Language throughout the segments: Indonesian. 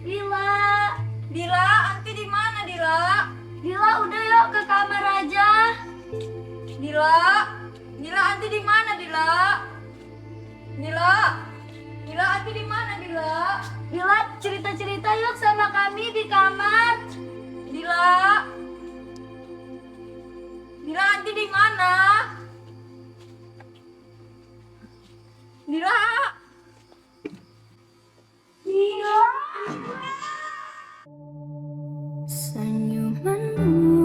Dila, Dila, Anti di mana Dila? Dila, udah yuk ke kamar aja. Dila, Dila, Anti di mana Dila? Dila, Dila, Anti di mana Dila? Dila, cerita-cerita yuk sama kami di kamar. Dila, Dila, Anti di mana? Dila. Dila. Senyumanmu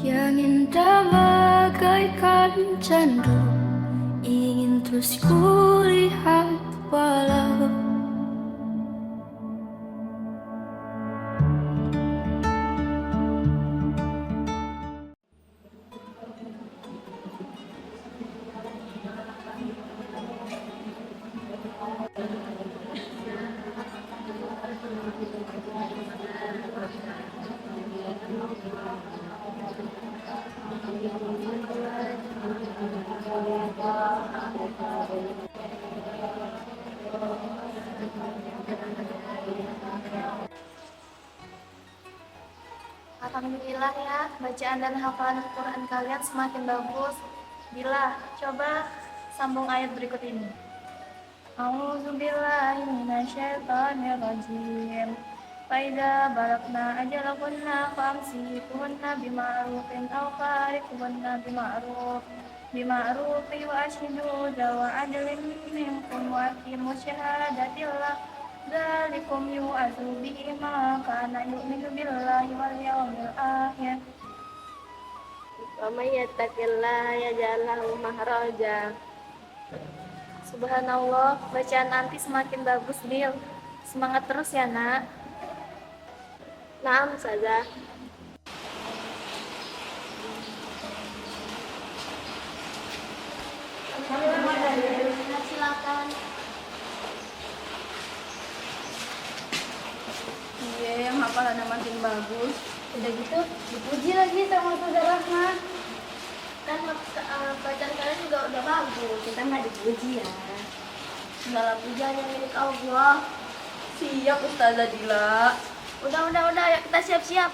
yang indah bagaikan candu, ingin terus kulihat walau Alhamdulillah ya, bacaan dan hafalan Al-Quran kalian semakin bagus. Bila, coba sambung ayat berikut ini. A'udzubillahi minasyaitonirrajim. Faida barakna ajalakunna famsikuhunna bima'rufin aw farikuhunna bima'rufi wa ashhidu dawa adlin minkum wa aqimu syahadatillah dzalikum yu'adzu bihi ma kana yu'minu billahi wal yawmil akhir wa may yattaqillaha yaj'al lahu makhraja. Subhanallah, bacaan Anti semakin bagus, Dil. Semangat terus ya, Nak. Naam, Ustazah. Silakan. Iya, yang hafalannya makin bagus. Udah gitu, dipuji lagi sama Ustazah Rahma. Kan bacaan kalian juga udah bagus. Kita nggak dipuji ya. Segala puja hanya milik Allah. Siap Ustazah Dila. Udah, ya kita siap-siap.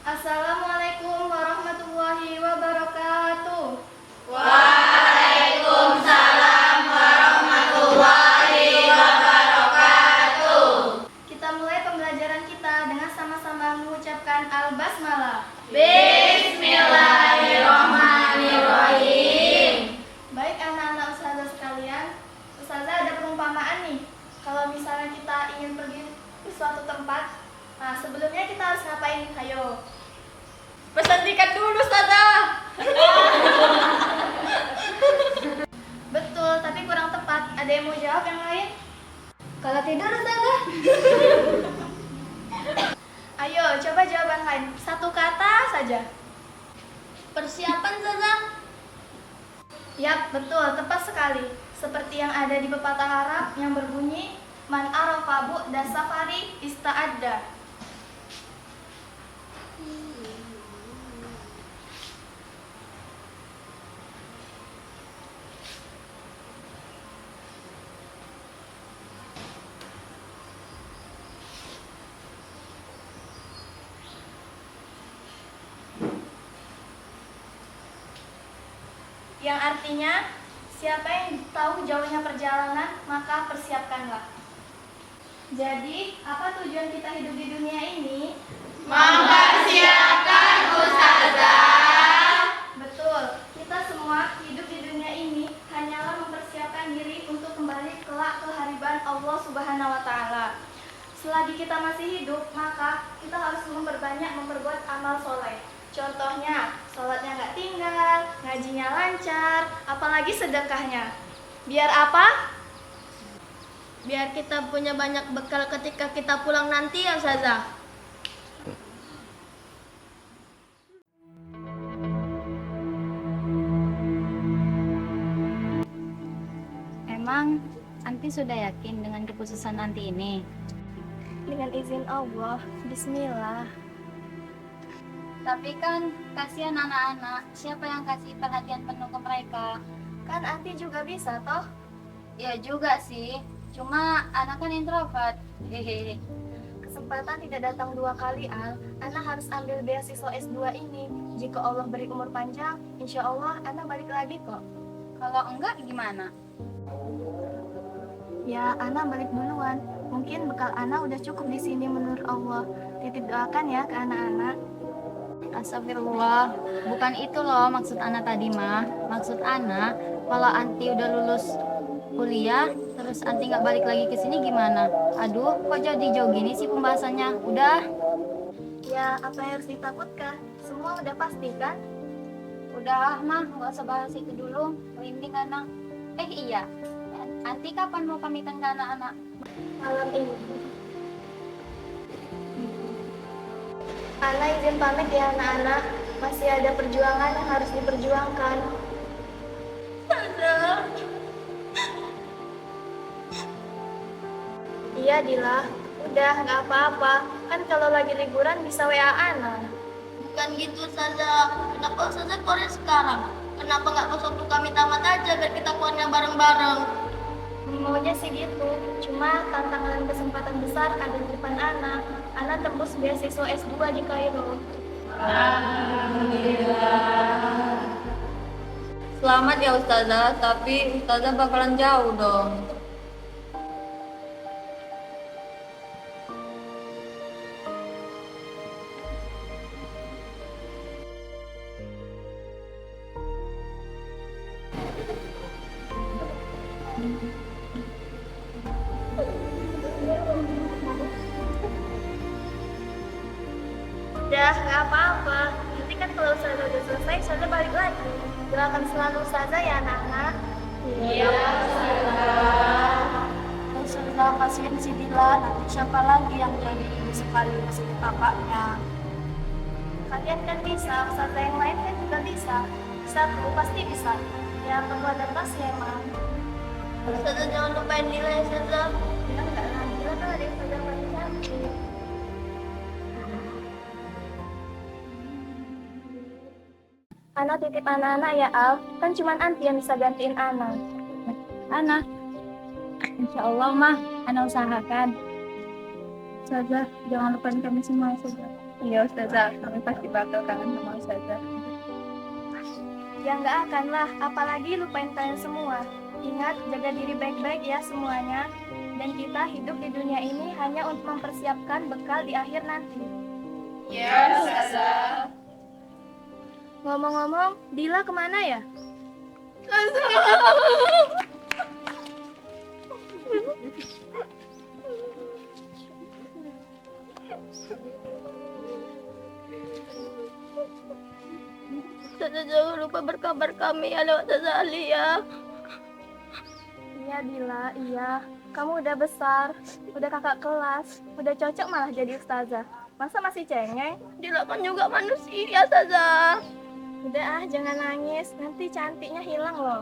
Assalamualaikum warahmatullahi wabarakatuh. Waalaikumsalam warahmatullahi wabarakatuh. Kita mulai pembelajaran kita dengan sama-sama mengucapkan al-basmalah. Bismillahirrahmanirrahim. Baik anak-anak ustazah sekalian, ustazah ada perumpamaan nih. Kalau misalnya kita ingin pergi ke suatu tempat, nah sebelumnya kita harus ngapain? Ayo. Pesan tiket dulu Ustazah. Betul, tapi kurang tepat. Ada yang mau jawab yang lain? Kalau tidur ustazah. Ayo, coba jawaban lain. Satu kata saja. Persiapan Ustazah. Yap, betul, tepat sekali. Seperti yang ada di pepatah Arab yang berbunyi man arafa bu'da safari ista'adda. Yang artinya, siapa yang tahu jauhnya perjalanan, maka persiapkanlah. Jadi, apa tujuan kita hidup di dunia ini? Mempersiapkan Ustazah. Betul, kita semua hidup di dunia ini hanyalah mempersiapkan diri untuk kembali kelak ke hadirat Allah Subhanahu wa Ta'ala. Selagi kita masih hidup, maka kita harus memperbuat amal soleh. Contohnya, sholatnya nggak tinggal, ngajinya lancar, apalagi sedekahnya. Biar apa? Biar kita punya banyak bekal ketika kita pulang nanti ya Ustazah. Emang Anti sudah yakin dengan keputusan Anti ini? Dengan izin Allah, bismillah. Tapi kan kasihan anak-anak, siapa yang kasih perhatian penuh ke mereka? Kan Anti juga bisa toh? Ya juga sih, cuma anak kan introvert. Hehehe. Kesempatan tidak datang dua kali, Al. Ana harus ambil beasiswa S2 ini. Jika Allah beri umur panjang, insya Allah Ana balik lagi kok. Kalau enggak gimana? Ya, Ana balik duluan. Mungkin bekal Ana udah cukup di sini menurut Allah. Titip doakan ya ke anak-anak. Astagfirullah, bukan itu loh maksud Ana tadi mah. Maksud Ana, kalau Anti udah lulus kuliah, terus Anti nggak balik lagi ke sini gimana? Aduh, kok jadi jauh gini sih pembahasannya? Udah, Ya, apa yang harus ditakutkan? Semua udah pasti kan? udah mah, nggak usah bahas itu dulu. Merinding anak. Iya, Anti kapan mau pamitan ke anak-anak? Malam ini. Ana izin pamit ya anak-anak. Masih ada perjuangan yang harus diperjuangkan. Iya Dila, udah nggak apa-apa. Kan kalau lagi liburan bisa WA Ana. Bukan gitu Ustazah. Kenapa Ustazah keluarnya sekarang? Kenapa nggak pas waktu kami tamat aja biar kita keluarnya bareng-bareng? Maunya sih gitu, cuma tantangan kesempatan besar ada di depan Ana. Ana tembus beasiswa S2 di Kairo. Selamat ya Ustazah, tapi Ustazah bakalan jauh dong. Udah, nggak apa-apa. Nanti kan kalau Ustazah udah selesai, Ustazah balik lagi. Doakan selalu Ustazah ya anak-anak. Sudah kasihan si Dila, nanti siapa lagi yang jadi ibu sekaligus kakaknya? Kalian kan bisa, Ustazah yang lain kan juga bisa. Satu, pasti bisa. Ya, perlu adaptasi emang. Ustazah jangan lupain Dila ya Ustazah. Ya, enggak lah. Dila kan ada Ustazah yang paling cantik. Ana titip anak-anak ya, Al. Kan cuman Anti yang bisa gantiin Ana. Ana, insya Allah mah, Ana usahakan. Ustazah, jangan lupain kami semua, Ustazah. Iya, Ustazah, kami pasti bakal kangen sama Ustazah. Ya nggak akan lah, apalagi lupain kalian semua. Ingat, jaga diri baik-baik ya semuanya. Dan kita hidup di dunia ini hanya untuk mempersiapkan bekal di akhir nanti. Ya Ustazah. Ngomong-ngomong, Dila kemana ya? Ustazah jangan lupa berkabar kami ya lewat Ustazah Ali ya. Iya Dila, iya. Kamu udah besar, udah kakak kelas, udah cocok malah jadi ustazah. Masa masih cengeng? Dila kan juga manusia Ustazah. Udah ah, jangan nangis. Nanti cantiknya hilang loh.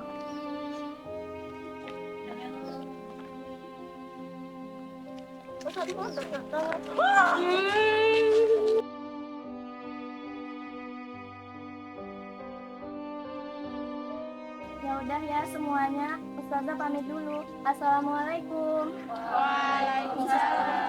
Ya udah ya semuanya. Ustazah pamit dulu. Assalamualaikum. Waalaikumsalam.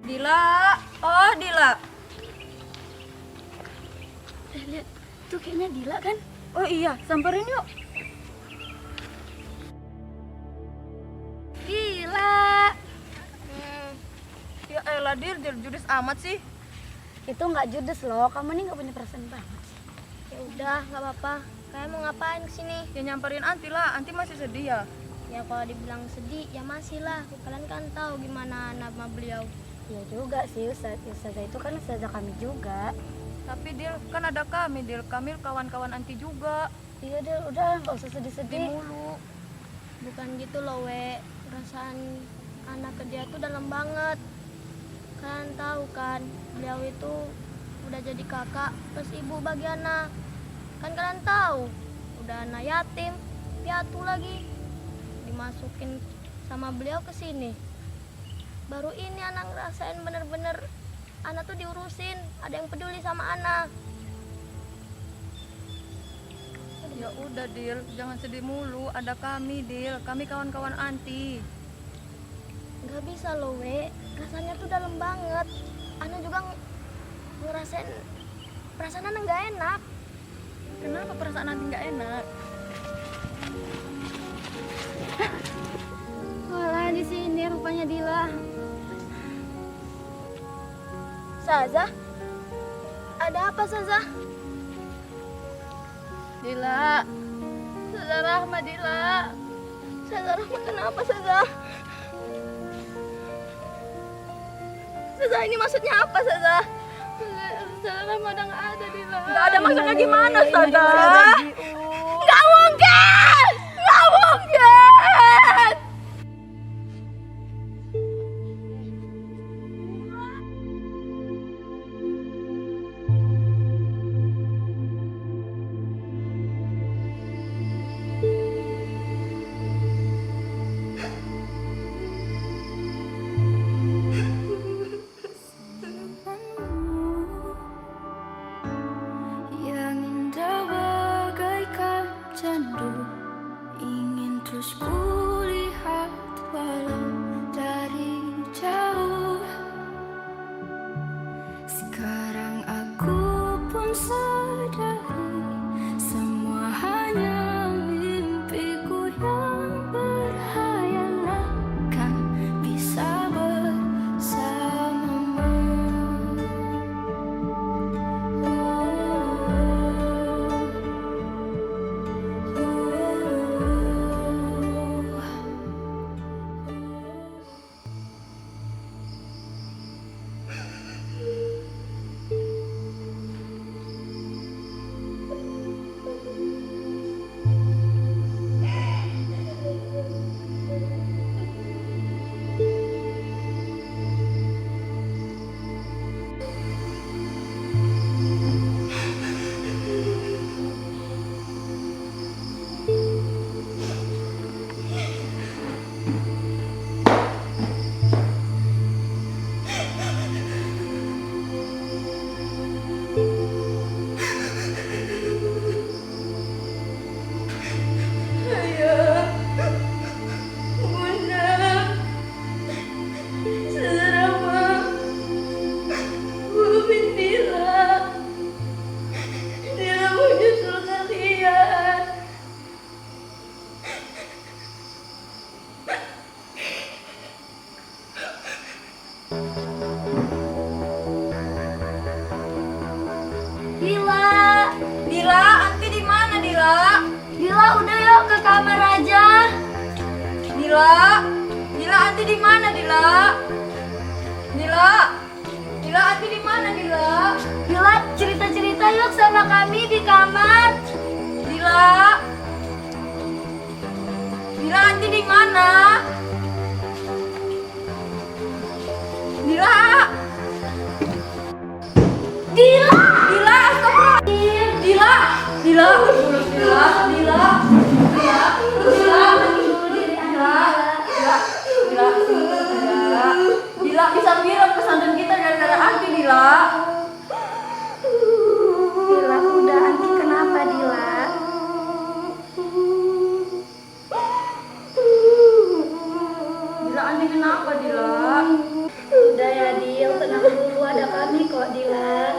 Dila, oh Dila. Lihat, tuh kayaknya Dila kan? Oh iya, samperin yuk. Dila. Udahlah Dil, judes amat sih. Itu nggak judes loh, kamu nih nggak punya perasaan banget. Ya udah, nggak apa-apa. Kayak mau ngapain kesini? Ya nyamperin Anti lah, Anti masih sedih ya. Ya kalau dibilang sedih, ya masih lah. Kalian kan tahu gimana nama beliau. Ya juga sih, Ustazah itu kan Ustazah kami juga. Tapi Dil, kan ada kami Dil, kami kawan-kawan Anti juga. Iya Dil, udah nggak usah Sedih sedih-sedih. mulu. Bukan gitu loh, We. Perasaan anak ke dia tuh dalam banget. Kalian tahu kan, beliau itu udah jadi kakak plus ibu bagi anak. Kan kalian tahu, udah anak yatim, piatu lagi. Dimasukin sama beliau ke sini. Baru ini anak ngerasain bener-bener anak tuh diurusin, ada yang peduli sama anak. Ya udah Dil, jangan sedih mulu, ada kami Dil, kami kawan-kawan Anti. Gak bisa loh, We. Rasanya tuh dalam banget. Ana juga ngerasain perasaan Ana gak enak. Kenapa perasaan Anti nggak enak? Walah, di sini rupanya Dila. Saza? Ada apa, Saza? Dila, Saza Rahma Dila. Saza Rahma kenapa, Saza? Saza, ini maksudnya apa, Saza? Saza Rahma udah nggak ada Dila. Nggak ada maksudnya gimana, Saza? Nggak mungkin! Nggak mungkin! Yang indah bagaikan candu, ingin terus kulihat walau dari jauh. Sekarang aku pun sadari semua hanya mimpiku yang berhayalan kan bisa bersamamu. Dila, Dila, Anti di mana Dila? Dila, udah yuk ke kamar aja. Dila, Dila, Anti di mana Dila? Dila, Dila, Anti di mana Dila? Dila, cerita-cerita yuk sama kami di kamar. Dila, Dila, Anti di mana? Dila, Dila, Dila, astagfirullahaladzim. Dila, Dila, Dila, Dila, Dila, Dila, Dila, Dila, Dila, bisa viral pesantren kita gara-gara Anti Dila. Dila, udah Anti kenapa Dila? Dila, Anti kenapa Dila? Udah ya Dil, tenang dulu, ada kami kok Dila.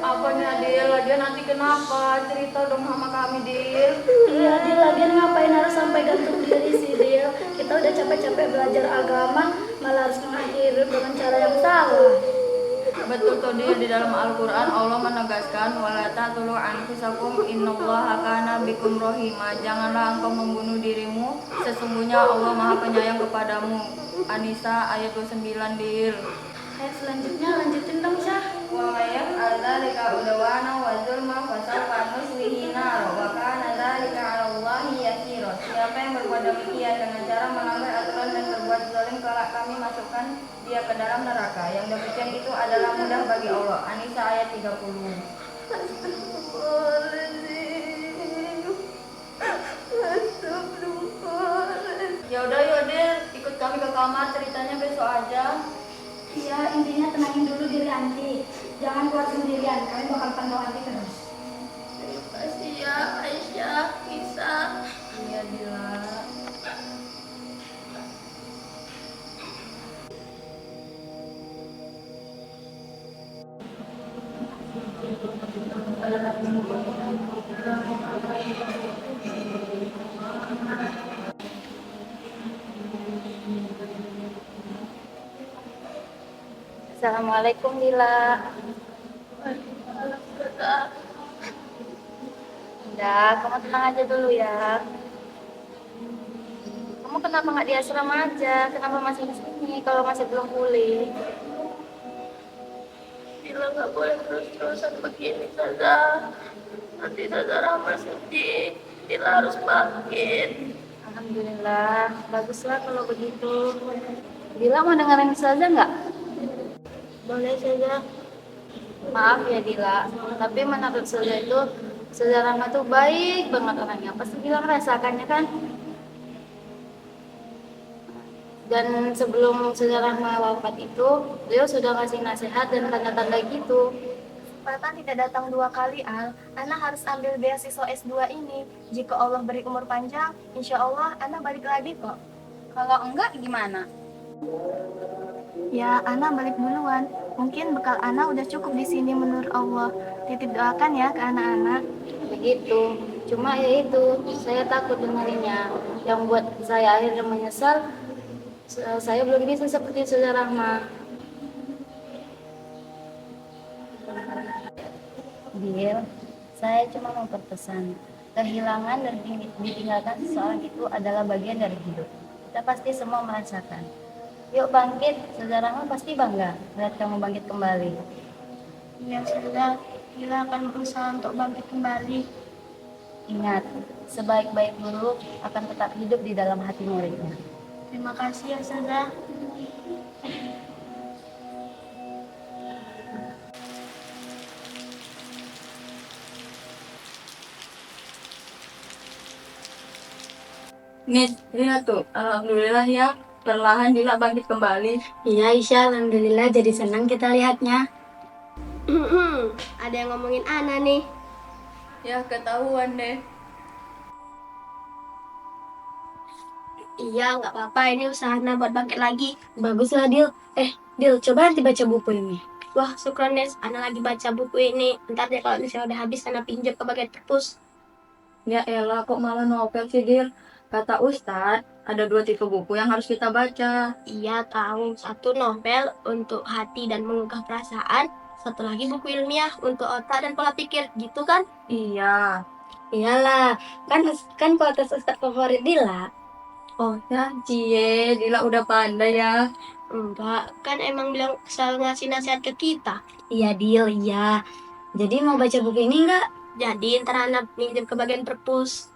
Apanya Dila, dia nanti kenapa? cerita dong sama kami, Dil. Iya, Dil, lagian ngapain harus sampai gantung diri sih, Dil? Kita udah capek-capek belajar agama, malah harus mengakhiri dengan cara yang salah. Betul tuh, Dil. Di dalam Al-Quran Allah menegaskan wala taqtulu anfusakum innallaha kana bikum rahima. Janganlah engkau membunuh dirimu, sesungguhnya Allah Maha Penyayang kepadamu. An-Nisa ayat 29, Dil. Ayat selanjutnya lanjutin dong, Syah. Wa mayyam adzalika udwana wa zulma fasawfa nuslihi nar wa kana dzalika 'ala Allahi yasira. Siapa yang berbuat demikian dengan cara melanggar aturan dan berbuat zalim, kelak kami masukkan dia ke dalam neraka. Yang demikian itu adalah mudah bagi Allah. An-Nisa ayat 30. Ya udah yuk, Dil, ikut kami ke kamar, ceritanya besok aja. Iya, intinya tenangin dulu diri Anti. Jangan keluar sendirian, kalian bakal pantau Anti terus. Terima kasih ya Aisyah, Nisa. Iya, Dila. Assalamualaikum Dila. Udah, kamu tenang aja dulu ya. Kamu kenapa nggak di asrama aja? Kenapa masih di sini kalau masih belum pulih? Dila nggak boleh terus-terusan begini saja. Nanti saja Rahma sedih. Dila harus bangkit. Alhamdulillah, baguslah kalau begitu. Dila mau dengerin saja nggak? Boleh saja. Maaf ya Dila, tapi menurut Sulja itu Saudara Rahma tuh baik banget orangnya. Pasti Dila ngerasakannya kan? Dan sebelum Saudara Rahma wafat itu, beliau sudah ngasih nasihat dan tanda-tanda gitu. Patan tidak datang 2 kali, Al. Ana harus ambil beasiswa S2 ini. Jika Allah beri umur panjang, insya Allah Ana balik lagi kok. Kalau enggak gimana? Ya, Ana balik duluan. Mungkin bekal Ana udah cukup di sini menurut Allah. Titip doakan ya ke anak-anak. Begitu. Cuma ya itu, saya takut dengerinnya. Yang buat saya akhirnya menyesal, saya belum bisa seperti Saudara Rahma. Bil, saya cuma mau berpesan. Kehilangan dan ditinggalkan seseorang itu adalah bagian dari hidup. Kita pasti semua merasakan. Yuk bangkit, Saudara Rahma pasti bangga lihat kamu bangkit kembali. Ya sudah, Dila akan berusaha untuk bangkit kembali. Ingat, sebaik-baik guru akan tetap hidup di dalam hati muridnya. Terima kasih ya Sada. Nis, lihat tuh, alhamdulillah ya, perlahan Dila bangkit kembali. Iya Isya, alhamdulillah jadi senang kita lihatnya. Ada yang ngomongin Ana nih. Ya, ketahuan deh. Iya, nggak apa-apa. Ini usaha Ana buat bangkit lagi. Baguslah Dil. Dil, coba nanti baca buku ini. Wah, syukron Nes. Ana lagi baca buku ini. Ntar deh kalau misalnya udah habis, Ana pinjam ke bagian perpus. Ya elah, kok malah novel sih, Dil? Kata Ustadz, ada 2 tipe buku yang harus kita baca. Iya, tahu. Satu novel untuk hati dan menggugah perasaan. Satu lagi buku ilmiah untuk otak dan pola pikir. Gitu kan? Iya. Iyalah, kan kualitas Ustadz favorit Dila. Oh ya, cie, Dila udah pandai ya. Enggak, kan emang bilang selalu ngasih nasihat ke kita. Iya Dil, iya. Jadi mau baca buku ini enggak? Jadi ntar Ana pinjam ke bagian perpus.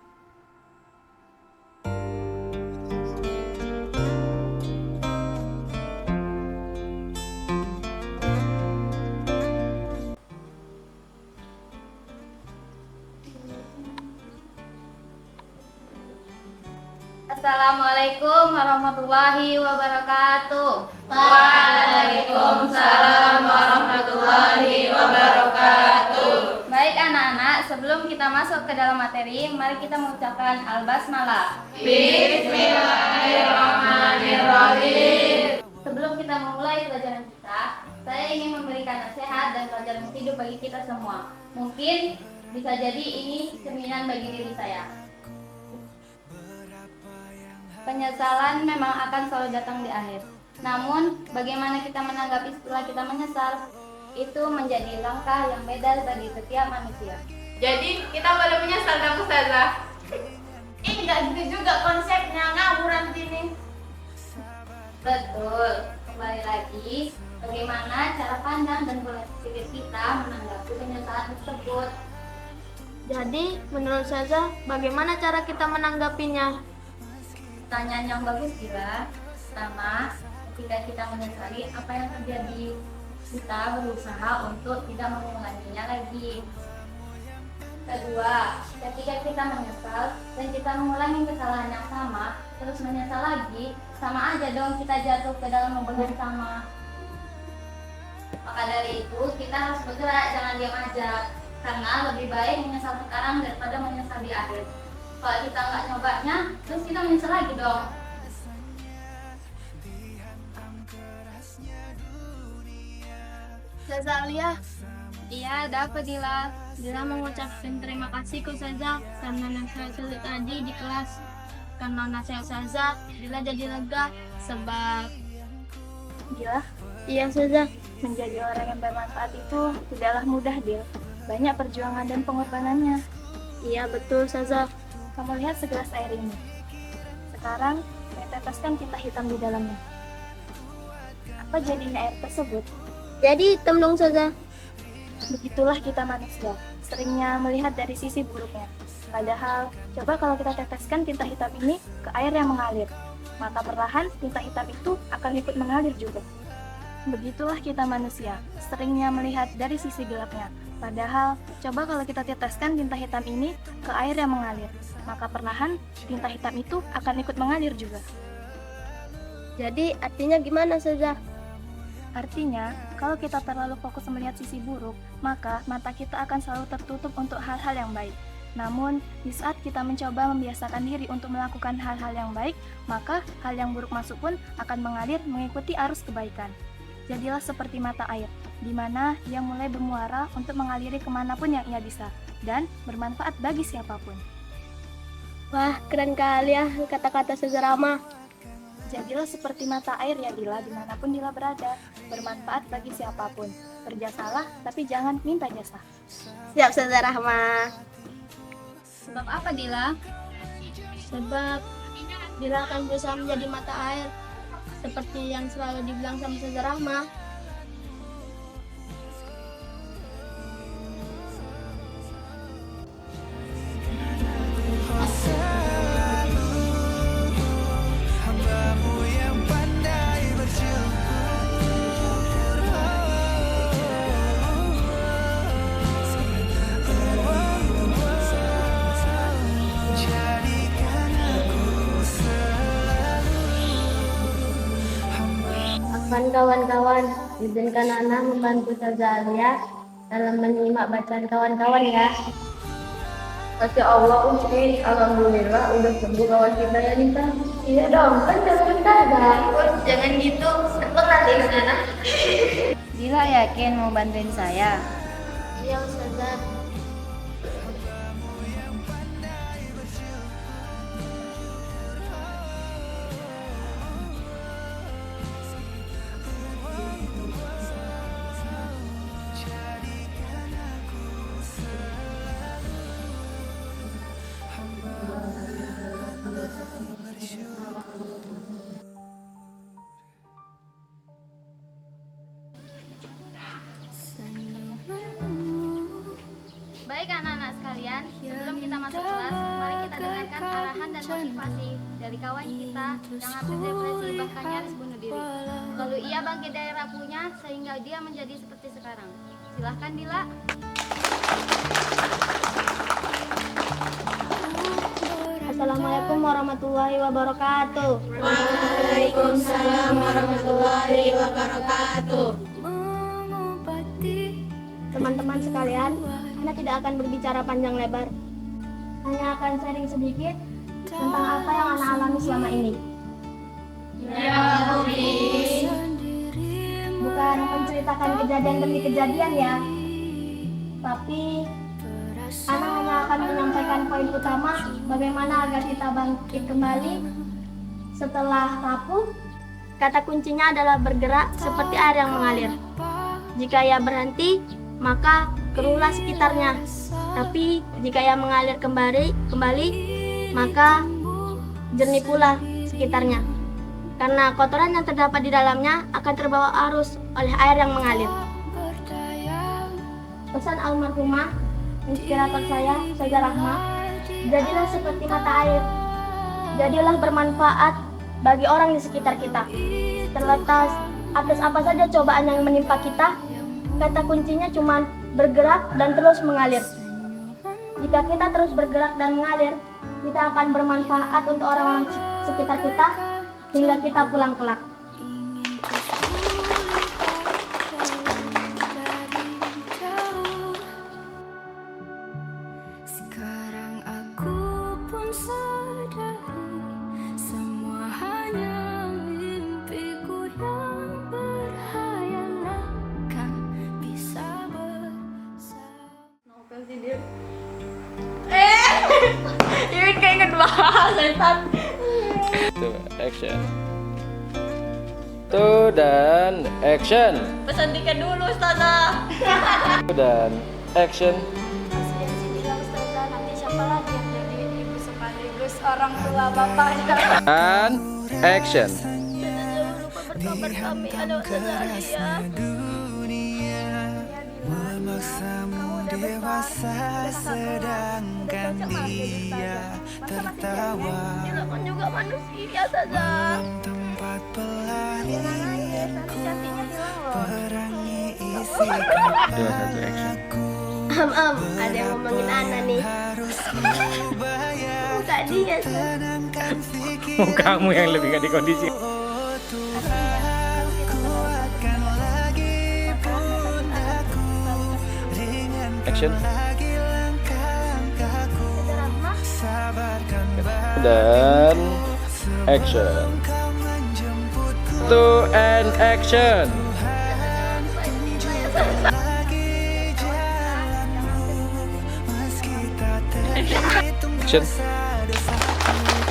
Assalamualaikum warahmatullahi wabarakatuh. Waalaikumsalam warahmatullahi wabarakatuh. Baik anak-anak, sebelum kita masuk ke dalam materi, mari kita mengucapkan al-basmalah. Bismillahirrahmanirrahim. Sebelum kita memulai pelajaran kita, saya ingin memberikan nasihat dan pelajaran hidup bagi kita semua. Mungkin Bisa jadi ini cerminan bagi diri saya. Penyesalan memang akan selalu datang di akhir. Namun, bagaimana kita menanggapi setelah kita menyesal? Itu menjadi langkah yang beda bagi setiap manusia. Jadi kita boleh menyesal dong Ustazah. Enggak gitu juga konsepnya, ngawur nanti nih. Betul. Kembali lagi, bagaimana cara pandang dan perspektif kita menanggapi penyesalan tersebut. Jadi, menurut Saza, bagaimana cara kita menanggapinya? Pertanyaan yang bagus Dila. Pertama, ketika kita menyesali apa yang terjadi, kita berusaha untuk tidak mengulanginya lagi. Kedua, ketika kita menyesal dan kita mengulangi kesalahan yang sama, terus menyesal lagi, sama aja dong kita jatuh ke dalam lubang yang sama. Maka dari itu, kita harus bergerak, jangan diam aja. Karena lebih baik menyesal sekarang daripada menyesal di akhir. Kalau kita nggak nyobanya, terus kita menyesal lagi dong. Saza Alia. Iya, ada apa Dila? Dila mengucapkan terima kasih ke Saza karena nasihat Saza tadi di kelas. Karena nasihat Saza, Dila jadi lega sebab Dila, iya Saza. menjadi orang yang bermanfaat itu tidaklah mudah, Dil. Banyak perjuangan dan pengorbanannya. Iya betul Saza. Kamu lihat segelas air ini. Sekarang, saya teteskan tinta hitam di dalamnya. Apa jadinya air tersebut? Jadi hitam dong Saza. Begitulah kita manusia, seringnya melihat dari sisi buruknya. Padahal, coba kalau kita teteskan tinta hitam ini ke air yang mengalir, maka perlahan tinta hitam itu akan ikut mengalir juga. Begitulah kita manusia, seringnya melihat dari sisi gelapnya. Padahal, coba kalau kita teteskan tinta hitam ini ke air yang mengalir, maka perlahan tinta hitam itu akan ikut mengalir juga. Jadi artinya gimana Saza? Artinya, kalau kita terlalu fokus melihat sisi buruk, maka mata kita akan selalu tertutup untuk hal-hal yang baik. Namun, di saat kita mencoba membiasakan diri untuk melakukan hal-hal yang baik, maka hal yang buruk masuk pun akan mengalir mengikuti arus kebaikan. Jadilah seperti mata air, di mana ia mulai bermuara untuk mengaliri kemanapun yang ia bisa, dan bermanfaat bagi siapapun. Wah, keren kali ya kata-kata Saza Rama. Jadilah seperti mata air ya Dila, dimanapun Dila berada, bermanfaat bagi siapapun. Berjasalah, tapi jangan minta jasa. Siap Saza Rahma. Sebab apa Dila? Sebab Dila akan berusaha menjadi mata air seperti yang selalu dibilang sama Saza Rahma. Kawan-kawan, izinkan Ana membantu Saza Alia dalam menyimak bacaan kawan-kawan ya. Masya Allah Umi, alhamdulillah udah sembuh kawan kita ya Nita. Iya dong, kan sebentar dah. Jangan gitu, cepet nanti Ana. Dila yakin mau bantuin saya? Iya Saza. Baik anak-anak sekalian, sebelum kita masuk kelas, mari kita dengarkan arahan dan motivasi dari kawan kita yang hampir depresi bahkan nyaris bunuh diri. Lalu ia bangkit dari rapuhnya sehingga dia menjadi seperti sekarang. Silahkan Dila. Assalamualaikum warahmatullahi wabarakatuh. Waalaikumsalam warahmatullahi wabarakatuh. Teman-teman sekalian, Ana tidak akan berbicara panjang lebar. Hanya akan sharing sedikit tentang apa yang Ana alami selama ini. Bukan menceritakan kejadian demi kejadian ya, tapi Ana hanya akan menyampaikan poin utama bagaimana agar kita bangkit kembali setelah rapuh. Kata kuncinya adalah bergerak seperti air yang mengalir. Jika ia berhenti, maka keruhlah sekitarnya. Tapi jika ia mengalir kembali, maka jernih pula sekitarnya. Karena kotoran yang terdapat di dalamnya akan terbawa arus oleh air yang mengalir. Pesan almarhumah, inspirator saya, Ustazah Rahma, jadilah seperti mata air. Jadilah bermanfaat bagi orang di sekitar kita. Terlepas atas apa saja cobaan yang menimpa kita, kata kuncinya cuma bergerak dan terus mengalir. Jika kita terus bergerak dan mengalir, kita akan bermanfaat untuk orang-orang sekitar kita hingga kita pulang kelak. Sekarang aku pun sadari semua hanya mimpiku yang berhayalan, kan bisa bersama. Iwin keinget banget, setan. Tuh, action. Tuh, dan action. Pesan tiket dulu, Ustazah. Tuh, dan action. Kasihan si Dila Ustazah, nanti siapa lagi yang jadi ibu sekaligus orang tua bapaknya? Dan action. Jangan lupa berkabar kami, ada Ustazah Alia. Memaksamu dewasa sedangkan dia tertawa. Dila kan juga manusia, Ustazah. Tempat pelarianku perangi isi Dua, satu, action. Ada yang ngomongin Ana nih. Muka dia, tenangkan pikir. Mukamu yang lebih gak di kondisi. Kuatkan lagi pundakku, ringankan Action. lagi langkah-langkahku, sabarkan Dan action. kau menjemputku Tuh, and action. lagi jalanmu, meski tak terhitung Action. dosa-dosaku.